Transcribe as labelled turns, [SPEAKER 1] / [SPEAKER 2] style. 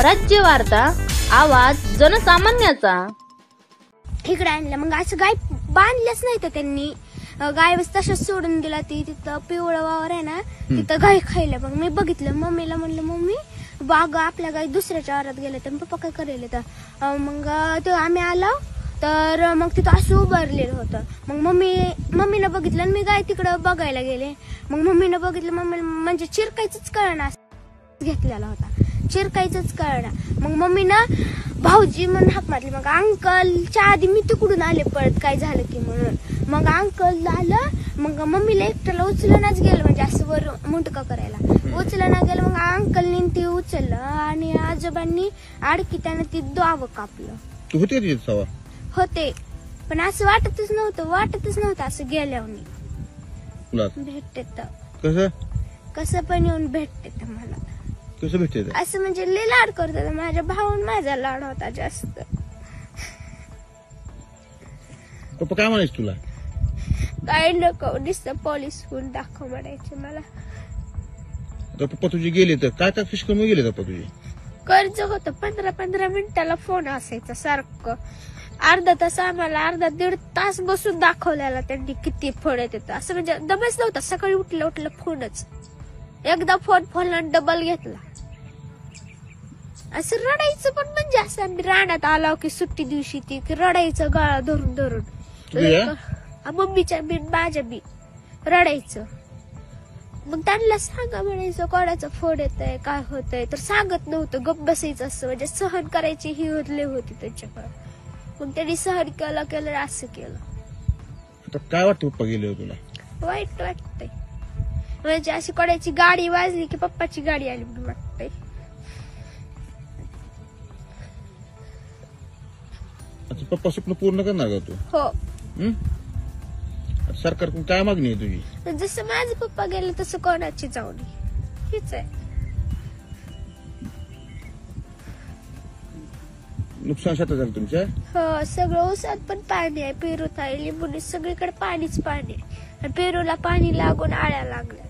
[SPEAKER 1] स्वराज्य वार्ता, आवाज जनसामान्याचा।
[SPEAKER 2] इकडे आणलं मग असं गाय बांधल्याच नाही तर त्यांनी गाय तशाच सोडून दिला। ती तिथं पिवळं वावर आहे ना तिथं गाय खायला। मग मी बघितलं, मम्मीला म्हणलं मम्मी बाग आपल्या गाय दुसऱ्याच्या वावरात गेले तर पप्पा काय करेल तर मग ते आम्ही आलो तर मग तिथं असं उभारलेलं होतं। मग मम्मीनं बघितलं आणि मी गाय तिकडं बघायला गेले। मग मम्मीनं बघितलं, मम्मी म्हणजे चिरकायचंच कळना घेतलेला होता, चिरकायचंच कळना। मग मम्मीनं भाऊजी म्हणून हाक मारली। मग अंकलच्या आधी मी तिकडून आले पळत काय झालं की म्हणून। मग अंकल आलं, मग मम्मीला एकट्याला उचलनाच गेलं, म्हणजे असं वर मुंडकं करायला उचलना गेलं। मग अंकलनी ती उचललं आणि आजोबांनी आडकी त्यानं ती दाव कापलं। होते पण असं वाटतच नव्हतं असं गेल्यावर भेटते तर कसं पण येऊन भेटते तर मला
[SPEAKER 3] कसं भेटते
[SPEAKER 2] असं म्हणजे लय लाड करतात। माझ्या भाऊन माझा लाड होता जास्त।
[SPEAKER 3] पप्पा काय म्हणायचं तुला?
[SPEAKER 2] काय नको, नुसतं पोलीस होऊन दाखव म्हणायचे मला।
[SPEAKER 3] पप्पा तुझे गेले तर काय फिशकम गेले पप्पा तुझे?
[SPEAKER 2] कर्ज होतं 15-15 मिनिटाला फोन असायचा सारखं। अर्धा तास आम्हाला अर्धा दीड तास बसून दाखवल्याला त्यांनी किती फोन येत असं म्हणजे दमच नव्हता। सकाळी उठलं फोनच, एकदा फोन डबल घेतला। असं रडायचं पण म्हणजे असं आम्ही रानात आलो की सुट्टी दिवशी ती रडायचं गळा धरून मम्मीच्या बी माझ्या बी रडायचं। मग त्यांना सांगा म्हणायचं कोणाचा फोन येतय काय होतंय तर सांगत नव्हतं, गप्प बसायचं असं म्हणजे सहन करायची ही होती त्यांच्याकडे। मग त्यांनी सहन केलं असं केलं।
[SPEAKER 3] काय वाटतं पप्पा गेले तुला?
[SPEAKER 2] वाईट वाटतंय, म्हणजे अशी कोणाची गाडी वाजली की पप्पाची गाडी आली म्हणून वाटतंय।
[SPEAKER 3] पप्पा स्वप्न पूर्ण करणार का तू?
[SPEAKER 2] हो।
[SPEAKER 3] सरकारकडून काय मागणी आहे तुझी?
[SPEAKER 2] जसं माझे पप्पा गेले तसं कोणाची जाऊ नये हीच आहे।
[SPEAKER 3] नुकसान शेतात झालं तुमच्या?
[SPEAKER 2] हो, सगळं ऊसात पण पाणी आहे, पेरूत आहे, लिंबूनी सगळीकडे पाणीच पाणी आहे। पेरूला पाणी लागून आळ्या लागल्या।